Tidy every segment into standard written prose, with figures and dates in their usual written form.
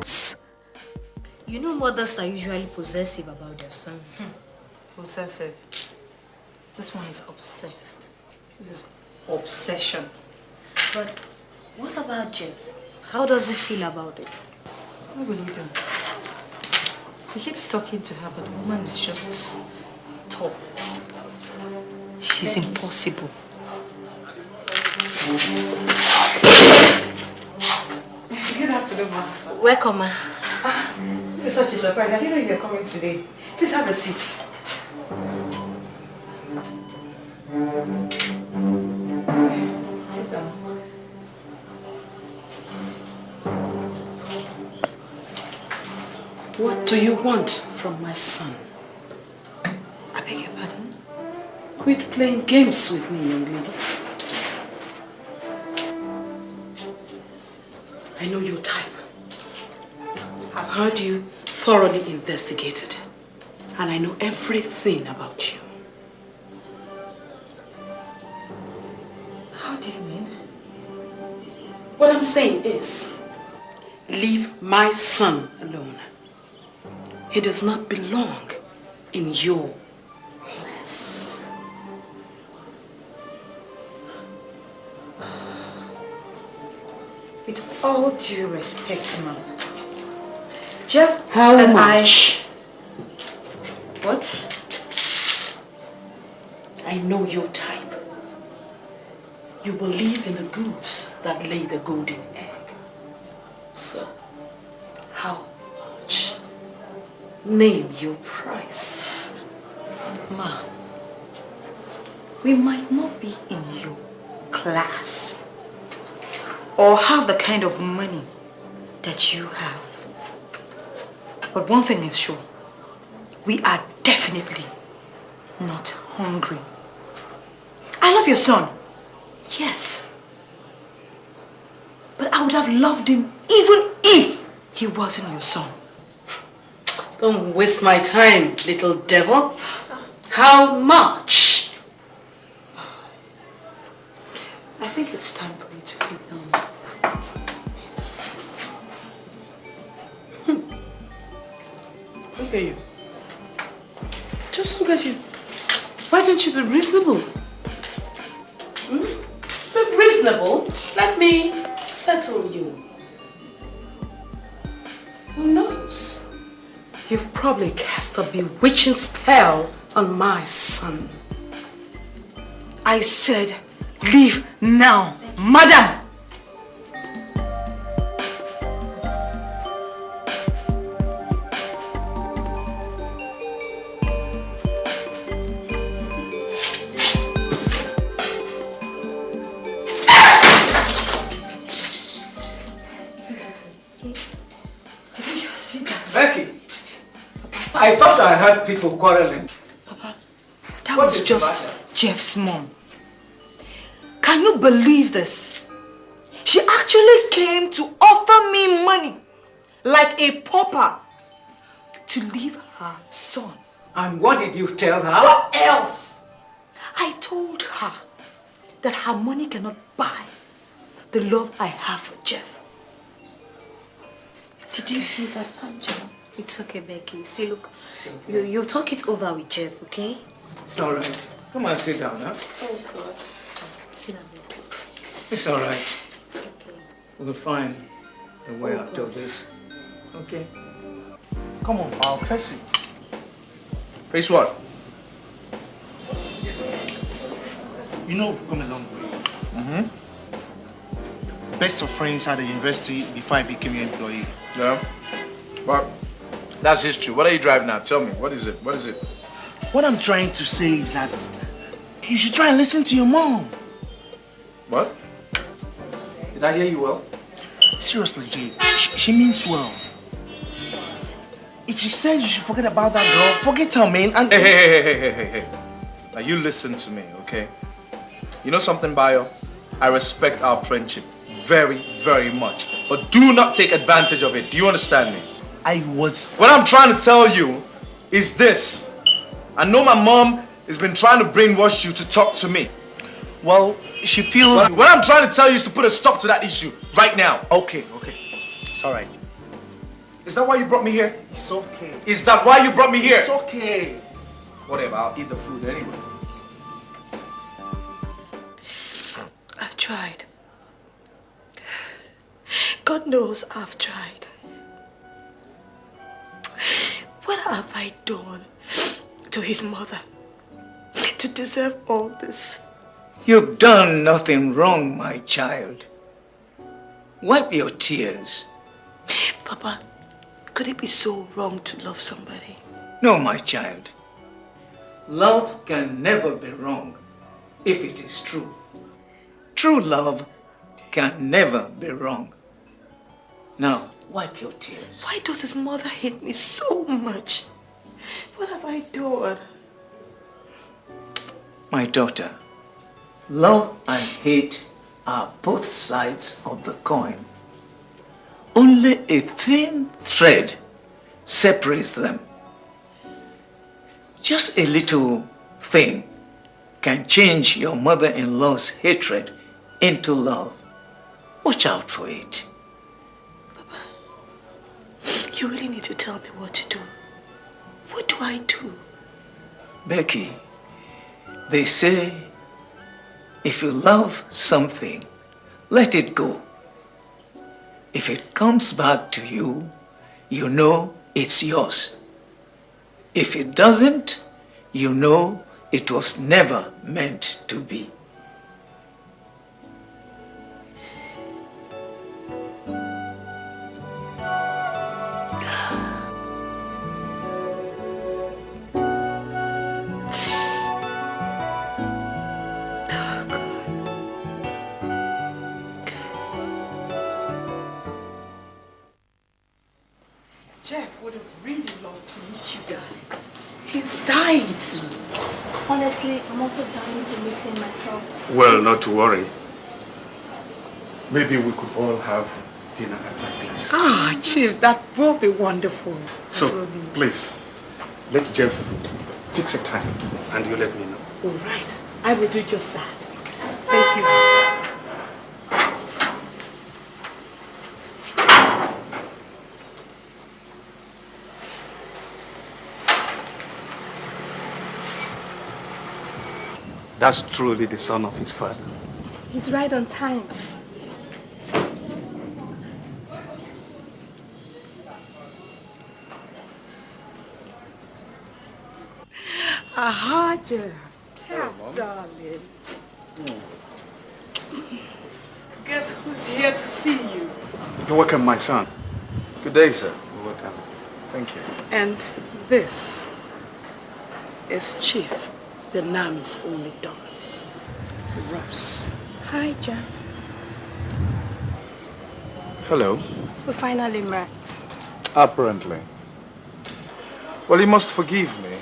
house. You know mothers are usually possessive about their sons. Possessive. This one is obsessed. This is obsession. But what about Jeff? How does he feel about it? What will he do? He keeps talking to her, but the woman is just tough. She's impossible. Good afternoon, ma. Welcome, ma. This is such a surprise. I didn't know you were coming today. Please have a seat. Sit down. What do you want from my son? I beg your pardon? Quit playing games with me, young lady. I know your type. I've heard you thoroughly investigated, and I know everything about you. How do you mean? What I'm saying is, leave my son alone. He does not belong in your mess. With all due respect, ma'am, Jeff How and much? What? I know your type. You believe in the goose that laid the golden egg. So, how much? Name your price. Ma, we might not be in your class or have the kind of money that you have. But one thing is sure, we are definitely not hungry. I love your son, yes. But I would have loved him even if he wasn't your son. Don't waste my time, little devil. How much? I think it's time for you to leave now. Look at you. Just look at you. Why don't you be reasonable? Be reasonable. Let me settle you. Who knows? You've probably cast a bewitching spell on my son. I said, leave now, madam! Becky, I thought I heard people quarreling. Papa, that was just Jeff's mom. Can you believe this? She actually came to offer me money, like a pauper, to leave her son. And what did you tell her? What else? I told her that her money cannot buy the love I have for Jeff. Did you see that, Angela? It's okay, Becky. See, look, you talk it over with Jeff, okay? It's all right. Come on, sit down, huh? Oh, God. Sit down, Becky. It's all right. It's okay. We'll find a way out of this. Okay? Come on, I'll face it. Face what? You know we've come a long way. Best of friends at the university before I became your employee. Yeah. But that's history. What are you driving at? Tell me. What is it? What is it? What I'm trying to say is that you should try and listen to your mom. What? Did I hear you well? Seriously, Jay, she means well. If she says you should forget about that girl, forget her, man. And Hey. Now you listen to me, okay? You know something, Bayo? I respect our friendship very, very much. But do not take advantage of it. Do you understand me? What I'm trying to tell you is this. I know my mom has been trying to brainwash you to talk to me. Well, she feels... What I'm trying to tell you is to put a stop to that issue right now. Okay. It's all right. Is that why you brought me here? It's okay. Is that why you brought me here? It's okay. Whatever, I'll eat the food anyway. I've tried. God knows I've tried. What have I done to his mother to deserve all this? You've done nothing wrong, my child. Wipe your tears. Papa, could it be so wrong to love somebody? No, my child. Love can never be wrong if it is true. True love can never be wrong. Now, wipe your tears. Why does his mother hate me so much? What have I done? My daughter, love and hate are both sides of the coin. Only a thin thread separates them. Just a little thing can change your mother-in-law's hatred into love. Watch out for it. Papa, you really need to tell me what to do. What do I do? Becky, they say, if you love something, let it go. If it comes back to you, you know it's yours. If it doesn't, you know it was never meant to be. Jeff would have really loved to meet you, darling. He's dying to. Honestly, I'm also dying to meet him myself. Well, not to worry. Maybe we could all have dinner at my place. Ah, Chief, that will be wonderful. So, please, let Jeff fix a time and you let me know. All right, I will do just that. Thank you. That's truly the son of his father. He's right on time. Aha, Jeff. Jeff, darling. Guess who's here to see you? You're welcome, my son. Good day, sir. You're welcome. Thank you. And this is Chief, the Nami's only daughter, Rose. Hi, Jeff. Hello. We finally met. Apparently. Well, you must forgive me.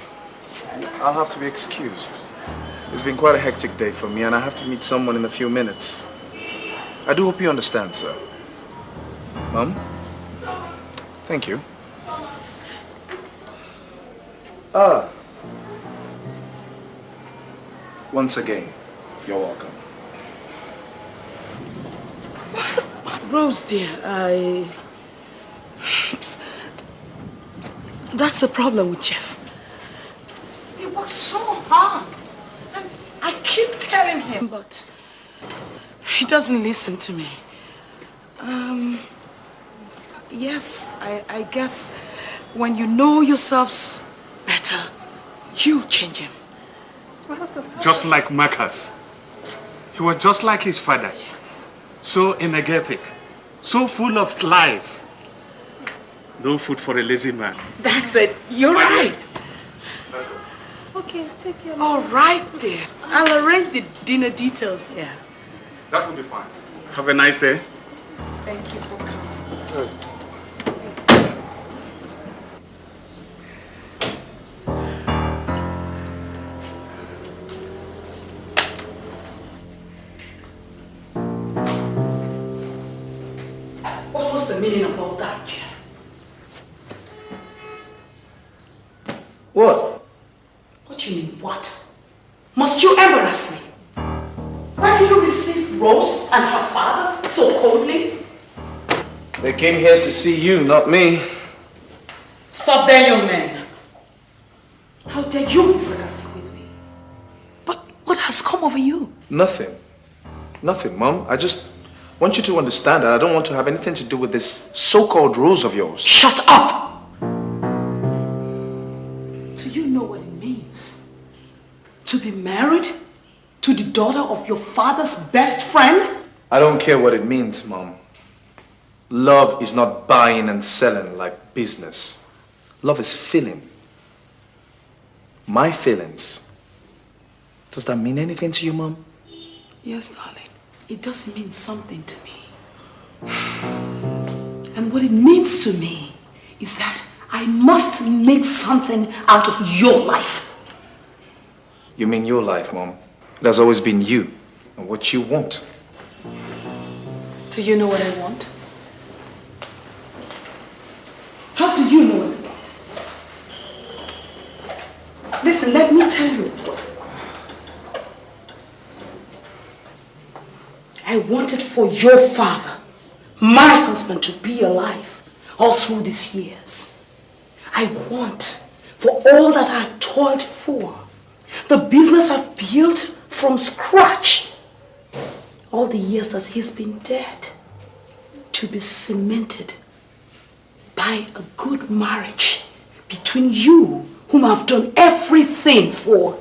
I'll have to be excused. It's been quite a hectic day for me and I have to meet someone in a few minutes. I do hope you understand, sir. Mom? Thank you. Once again, you're welcome. Rose, dear, that's the problem with Jeff. He works so hard. And I keep telling him, but he doesn't listen to me. Yes, I guess when you know yourselves better, you change him. Just like Marcus. He was just like his father. Yes. So energetic. So full of life. No food for a lazy man. That's it. You're right. Okay, take care. All right, dear. I'll arrange the dinner details there. That will be fine. Have a nice day. Thank you for coming. What was the meaning of all that, Jeff? What? What do you mean, what? Must you embarrass me? Why did you receive Rose and her father so coldly? They came here to see you, not me. Stop there, young man. How dare you be sarcastic with me? But what has come over you? Nothing. Nothing, Mom. I just want you to understand that I don't want to have anything to do with this so-called Rose of yours. Shut up! Do you know what it means to be married to the daughter of your father's best friend? I don't care what it means, Mom. Love is not buying and selling like business. Love is feeling. My feelings. Does that mean anything to you, Mom? Yes, darling. It does mean something to me. And what it means to me is that I must make something out of your life. You mean your life, Mom? It has always been you and what you want. Do you know what I want? How do you know what I want? Listen, let me tell you what I want. I wanted for your father, my husband, to be alive all through these years. I want for all that I've toiled for, the business I've built from scratch, all the years that he's been dead, to be cemented by a good marriage between you, whom I've done everything for,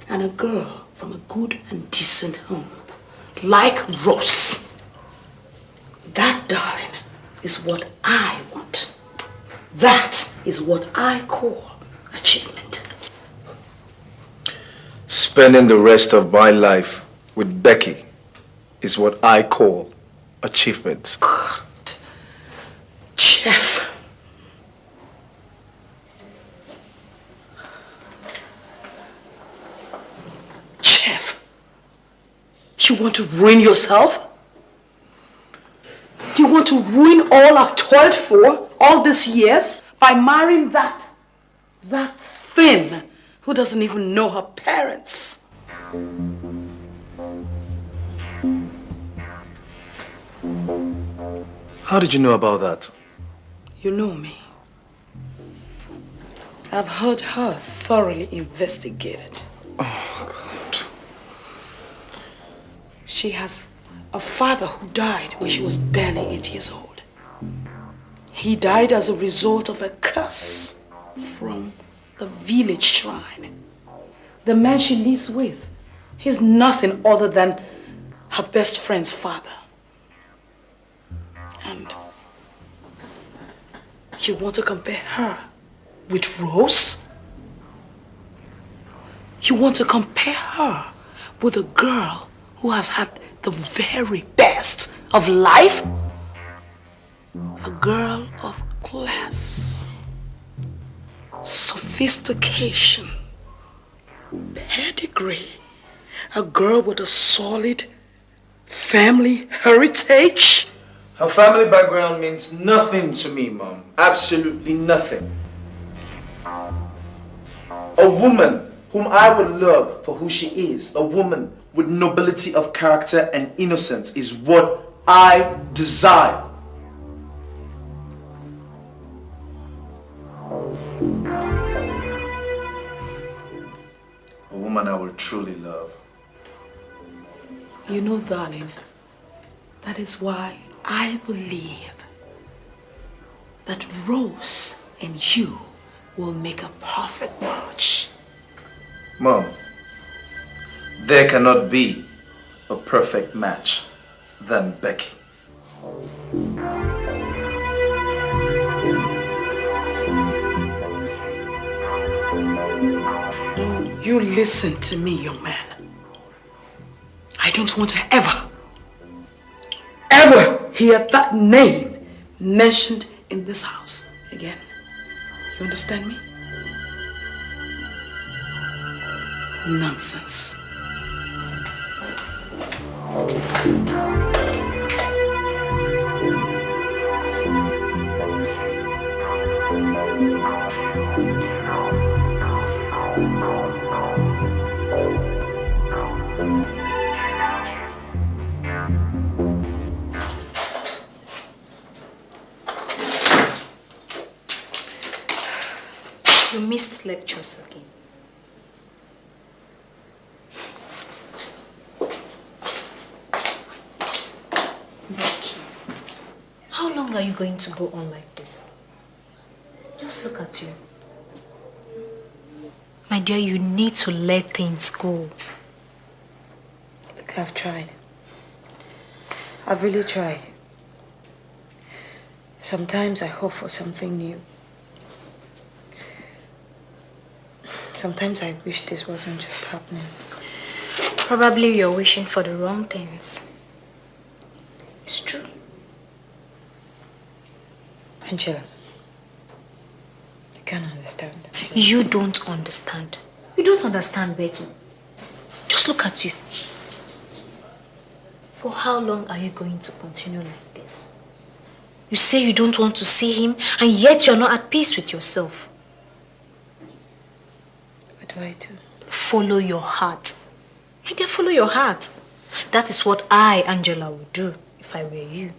and a girl from a good and decent home, like Rose. That, darling, is what I want. That is what I call achievement. Spending the rest of my life with Becky is what I call achievement. God. Jeff. Jeff. You want to ruin yourself? You want to ruin all I've toiled for all these years by marrying that thing who doesn't even know her parents? How did you know about that? You know me. I've heard her thoroughly investigated. Oh, God. She has a father who died when she was barely 8 years old. He died as a result of a curse from the village shrine. The man she lives with, he's nothing other than her best friend's father. And you want to compare her with Rose? You want to compare her with a girl who has had the very best of life? A girl of class, sophistication, pedigree. A girl with a solid family heritage. Her family background means nothing to me, Mom. Absolutely nothing. A woman whom I would love for who she is, a woman with nobility of character and innocence, is what I desire. A woman I will truly love. You know, darling, that is why I believe that Rose and you will make a perfect match. Mom, there cannot be a perfect match than Becky. You listen to me, young man. I don't want to ever hear that name mentioned in this house again. You understand me? Nonsense. missed lectures again. Becky, how long are you going to go on like this? Just look at you. My dear, you need to let things go. Look, I've tried. I've really tried. Sometimes I hope for something new. Sometimes I wish this wasn't just happening. Probably you're wishing for the wrong things. It's true. Angela, you can't understand. You don't understand. You don't understand, Becky. Just look at you. For how long are you going to continue like this? You say you don't want to see him, and yet you're not at peace with yourself. What do I do? Follow your heart. My dear, follow your heart. That is what I, Angela, would do if I were you.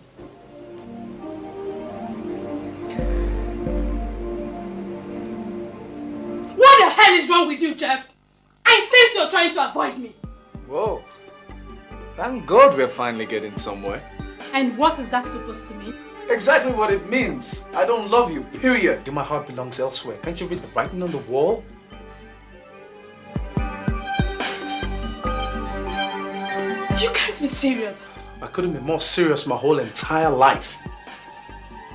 What the hell is wrong with you, Jeff? I sense you're trying to avoid me. Whoa. Thank God we're finally getting somewhere. And what is that supposed to mean? Exactly what it means. I don't love you, period. My heart belongs elsewhere. Can't you read the writing on the wall? You can't be serious. I couldn't be more serious my whole entire life.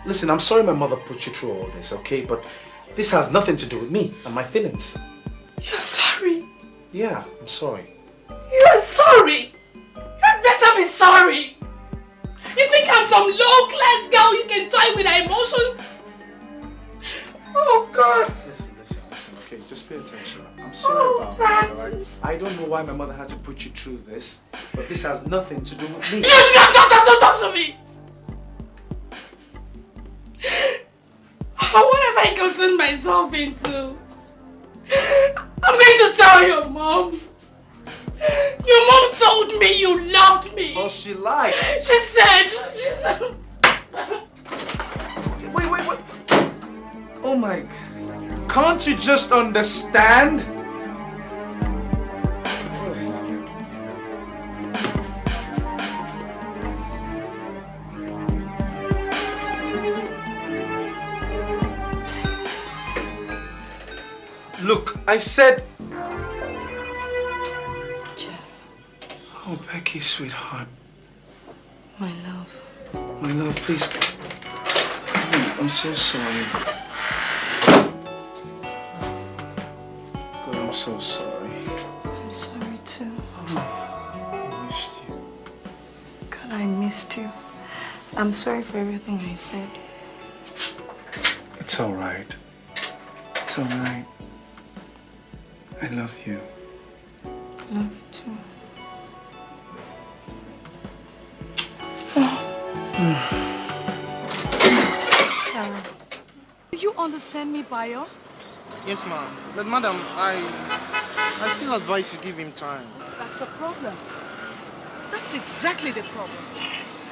Listen, I'm sorry my mother put you through all this, okay? But this has nothing to do with me and my feelings. You're sorry. Yeah, I'm sorry. You're sorry. You'd better be sorry. You think I'm some low-class girl you can toy with her emotions? Oh, God. Listen, okay? Just pay attention. I'm sorry about that, alright? I don't know why my mother had to put you through this, but this has nothing to do with me. Don't talk to me! What have I gotten myself into? I'm going to tell your mom. Your mom told me you loved me. Oh, she lied. She said. Wait. Oh my God. Can't you just understand? Look, I said... Jeff. Oh, Becky, sweetheart. My love. My love, please. I'm so sorry. God, I'm so sorry. I'm sorry too. I missed you. God, I missed you. I'm sorry for everything I said. It's all right. It's all right. I love you. I love you too. Sarah, do you understand me, Bayo? Yes, ma'am. But madam, I still advise you give him time. That's the problem. That's exactly the problem.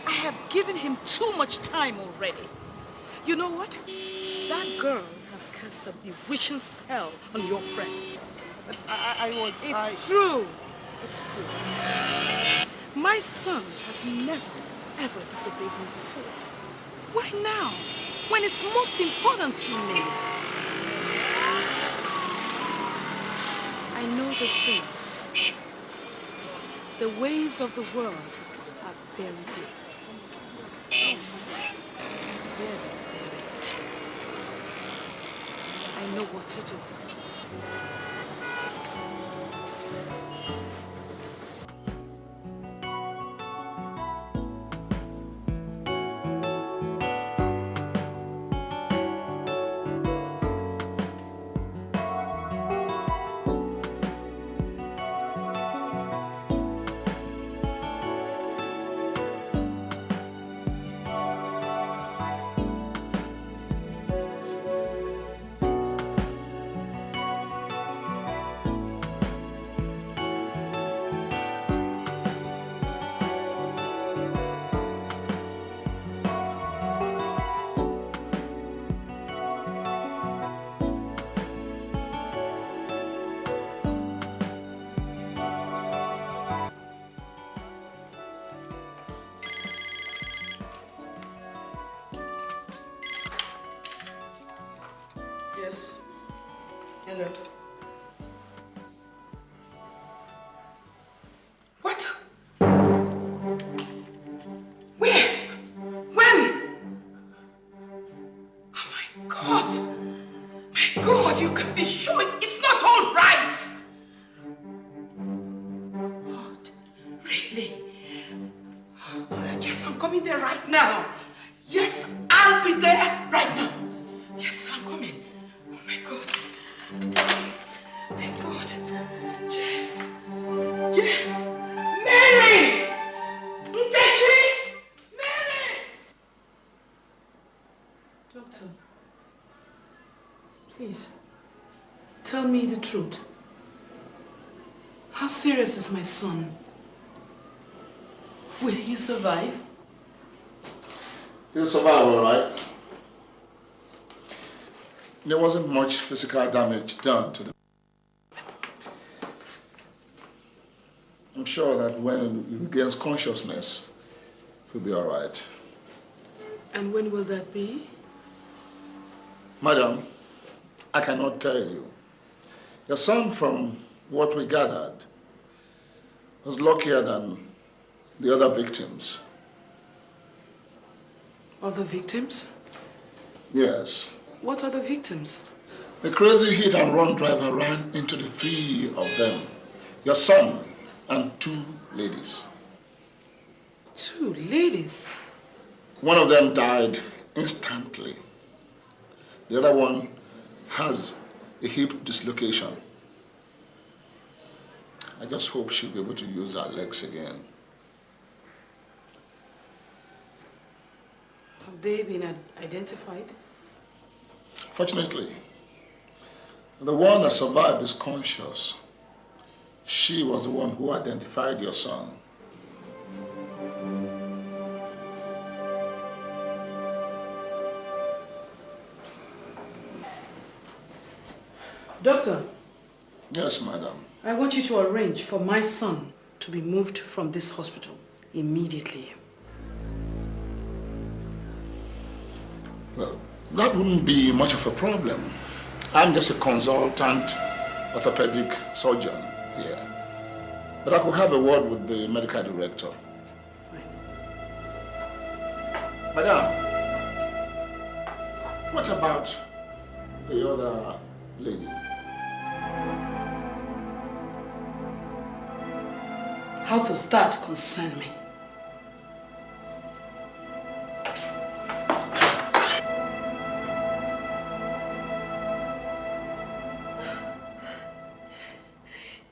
I have given him too much time already. You know what? That girl has cast a bewitching spell on your friend. But It's true. It's true. My son has never, ever disobeyed me before. Why now, when it's most important to me? I know these things. The ways of the world are very deep. Yes, very, very deep. I know what to do. Yes, I'm coming there right now. Yes, I'll be there right now. Yes, I'm coming. Oh my God. My God. Jeff. Mary! Nkechi! Mary! Doctor, please, tell me the truth. How serious is my son? Will he survive? He'll survive, all right. There wasn't much physical damage done to the... I'm sure that when he regains consciousness, he'll be all right. And when will that be? Madam, I cannot tell you. Your son, from what we gathered, was luckier than the other victims. Other victims? Yes. What are the victims? The crazy hit-and-run driver ran into the three of them. Your son and two ladies. Two ladies? One of them died instantly. The other one has a hip dislocation. I just hope she'll be able to use her legs again. Have they been identified? Fortunately, the one that survived is conscious. She was the one who identified your son. Doctor. Yes, madam. I want you to arrange for my son to be moved from this hospital immediately. Well, that wouldn't be much of a problem. I'm just a consultant orthopedic surgeon here. But I could have a word with the medical director. Fine. Madam, what about the other lady? How does that concern me?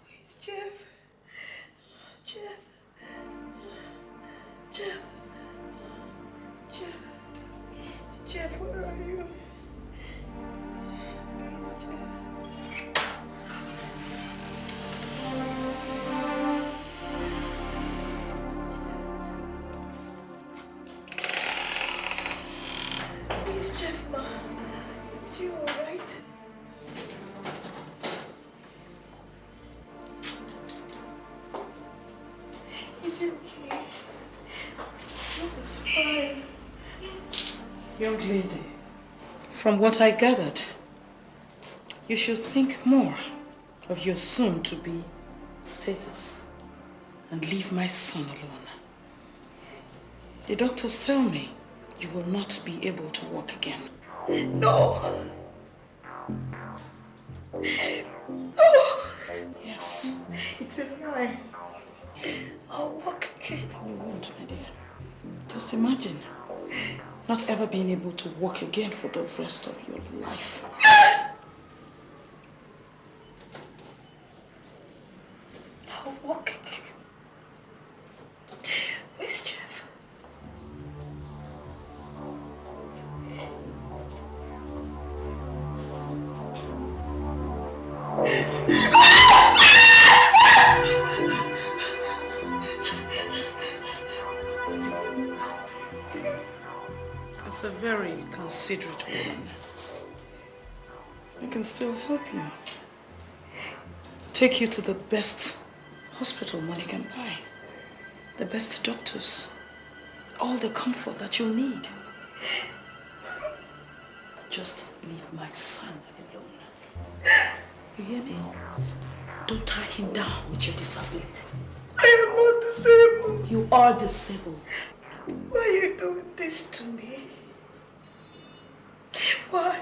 Where's Jeff? Jeff? Jeff, where are you? Where's Jeff? Where's Jeff, Ma? Is he all right? Is he okay? Jeff is fine. Young lady, from what I gathered, you should think more of your soon-to-be status and leave my son alone. The doctors tell me you will not be able to walk again. No! No! Yes. It's a lie. I'll walk again. You won't, my dear. Just imagine not ever being able to walk again for the rest of your life. I'll walk again. Where's Jeff? It's a very considerate woman. I can still help you. Take you to the best hospital money can buy. The best doctors. All the comfort that you need. Just leave my son alone. You hear me? Don't tie him down with your disability. I am not disabled. You are disabled. Why are you doing this to me? Why?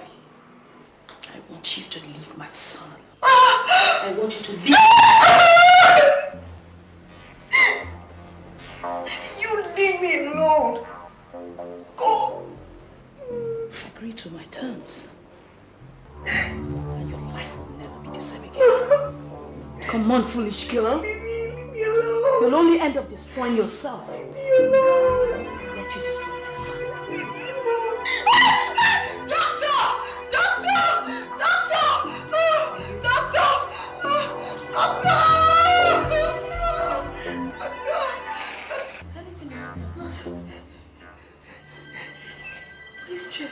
I want you to leave my son. I want you to leave. You leave me alone. terms. And your life will never be the same again. Come on, foolish girl. Leave me alone. You'll only end up destroying yourself. Leave me alone. Let you destroy my son. Leave me alone. Doctor! Doctor! Doctor! Doctor! Doctor! He's Jeff.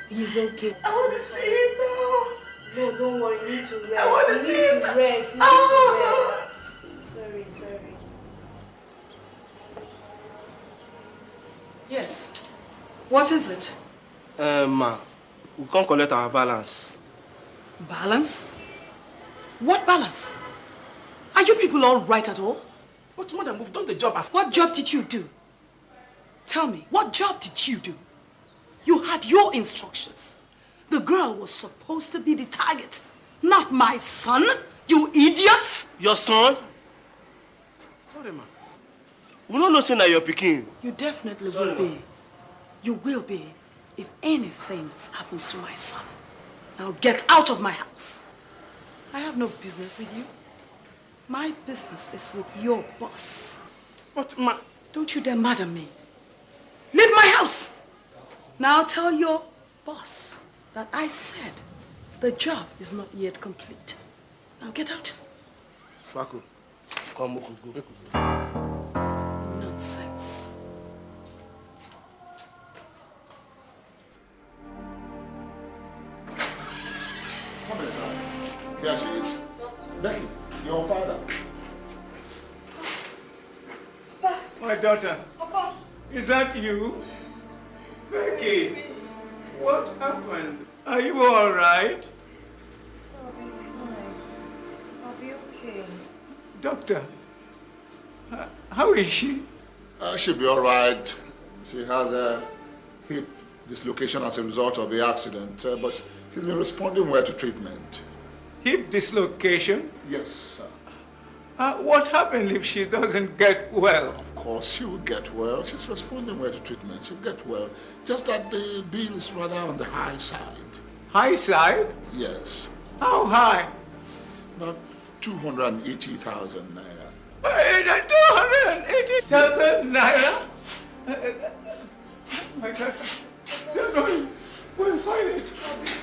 He's okay. I want to see him now. No, don't worry. You need to rest. I want to see him. Rest. You need to rest. Sorry. Yes. What is it? Ma, we can't collect our balance. Balance? What balance? Are you people all right at all? But madam, we've done the job as... What job did you do? Tell me, what job did you do? You had your instructions. The girl was supposed to be the target, not my son, you idiots! Your son? Sorry, ma. We don't know saying that you're picking. You definitely will be. You will be if anything happens to my son. Now get out of my house. I have no business with you. My business is with your boss. But ma... Don't you dare mad at me. Leave my house! Now tell your boss that I said the job is not yet complete. Now get out. Smaku, come, go. Nonsense. Come in, sir. Here she is. Becky, your father. My daughter. Papa. Is that you? Becky, what happened? Are you all right? I'll be fine. I'll be okay. Doctor, how is she? She'll be all right. She has a hip dislocation as a result of the accident, but she's been responding well to treatment. Hip dislocation? Yes, sir. What happened if she doesn't get well? Of course, she will get well. She's responding well to treatment. She'll get well. Just that the bill is rather on the high side. High side? Yes. How high? About 280,000 naira. 280,000 naira? My God. Don't worry. We'll find it.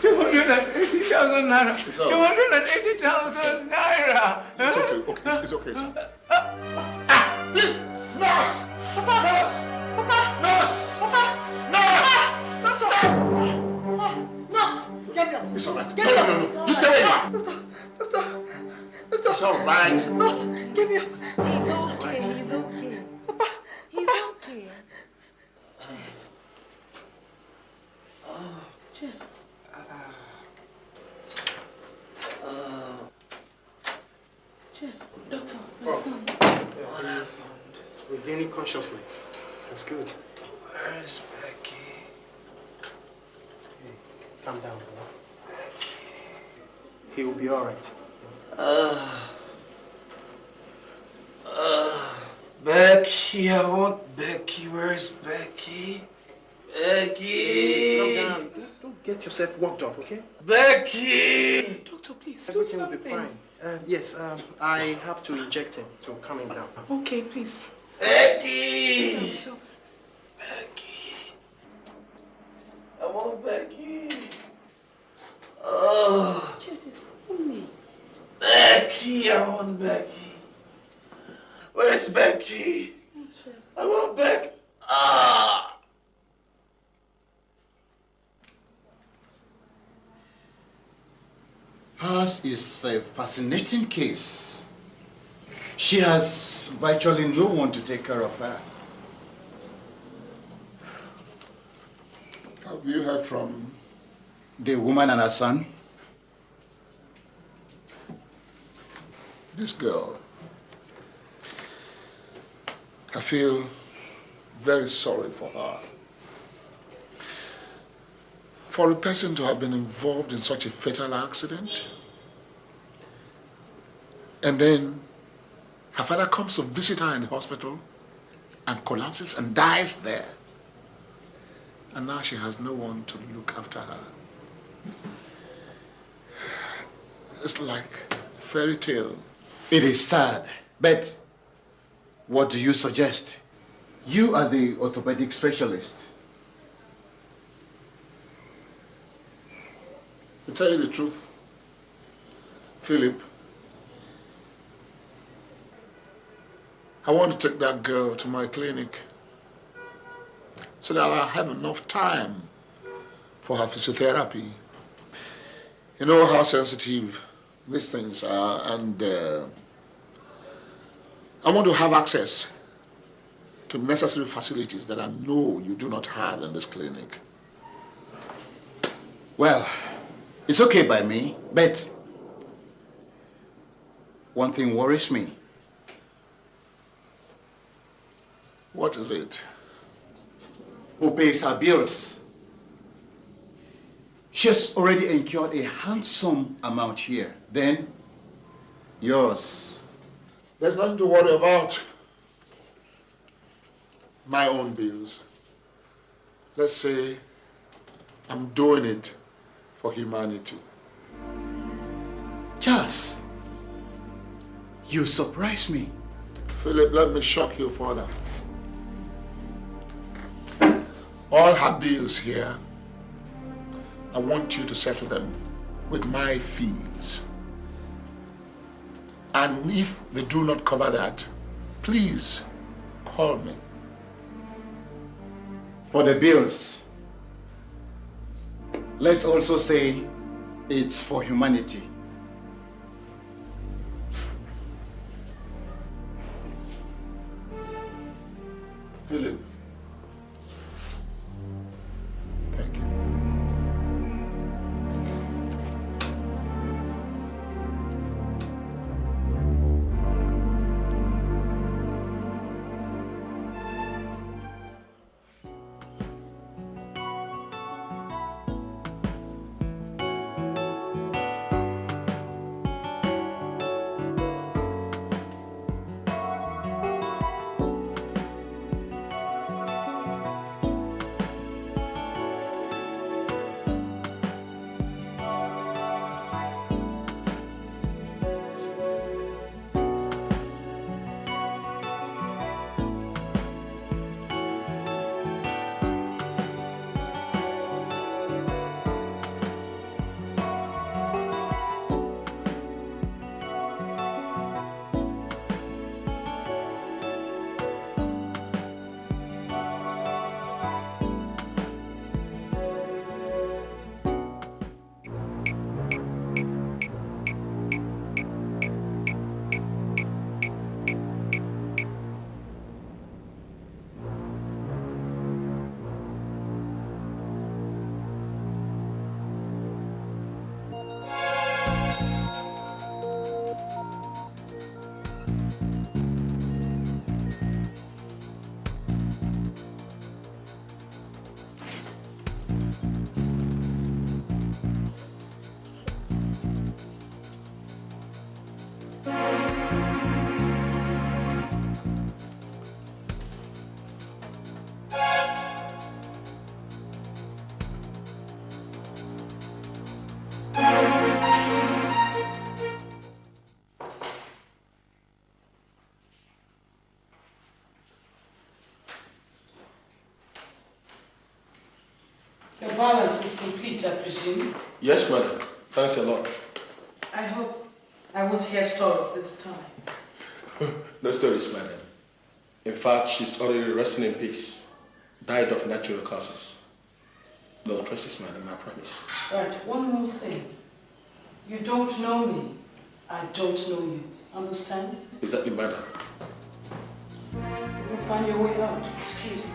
280,000 naira. 280,000 naira. It's okay. It's okay, sir. Please! Nurse! Papa! Nurse! Papa! Nurse! Papa! Nurse! Doctor! Nurse! Get me up! It's all right. Get No. me up! You stay where you are. Doctor! It's all right. Nurse! Get me up! He's okay. He's okay. Papa! He's okay. Jeff. Jeff, doctor, my son. He's regaining consciousness. That's good. Where is Becky? Hey, calm down, bro. Becky. He will be all right. Becky, I want Becky. Where is Becky? Becky! Calm down. Don't get yourself worked up, okay? Becky! Doctor, please do Everything will something. be fine. Yes, I have to inject him to calm him down. Okay, please. Becky! Becky! I want Becky. Oh, Jeff is me. Becky! I want Becky. Where's Becky? I want Becky. Ah! Hers is a fascinating case. She has virtually no one to take care of her. Have you heard from The woman and her son? this girl? I feel very sorry for her. For a person to have been involved in such a fatal accident, and then her father comes to visit her in the hospital and collapses and dies there. And now she has no one to look after her. It's like fairy tale. It is sad, but what do you suggest? You are the orthopedic specialist. To tell you the truth, Philip, I want to take that girl to my clinic so that I'll have enough time for her physiotherapy. You know how sensitive these things are, and I want to have access to necessary facilities that I know you do not have in this clinic. Well, it's okay by me, but one thing worries me. What is it? Who pays her bills? She has already incurred a handsome amount here. Then, yours. There's nothing to worry about. My own bills. Let's say I'm doing it for humanity. Charles, you surprise me. Philip, let me shock you further. All her bills here, I want you to settle them with my fees. And if they do not cover that, please call me. For the bills, let's also say it's for humanity. Philip. Thank you. Your balance is complete, I presume? Yes, madam. Thanks a lot. I hope I won't hear stories this time. No stories, madam. In fact, she's already resting in peace. Died of natural causes. No traces, madam, I promise. Right, one more thing. You don't know me. I don't know you. Understand? Exactly, madam. You will find your way out. Excuse me.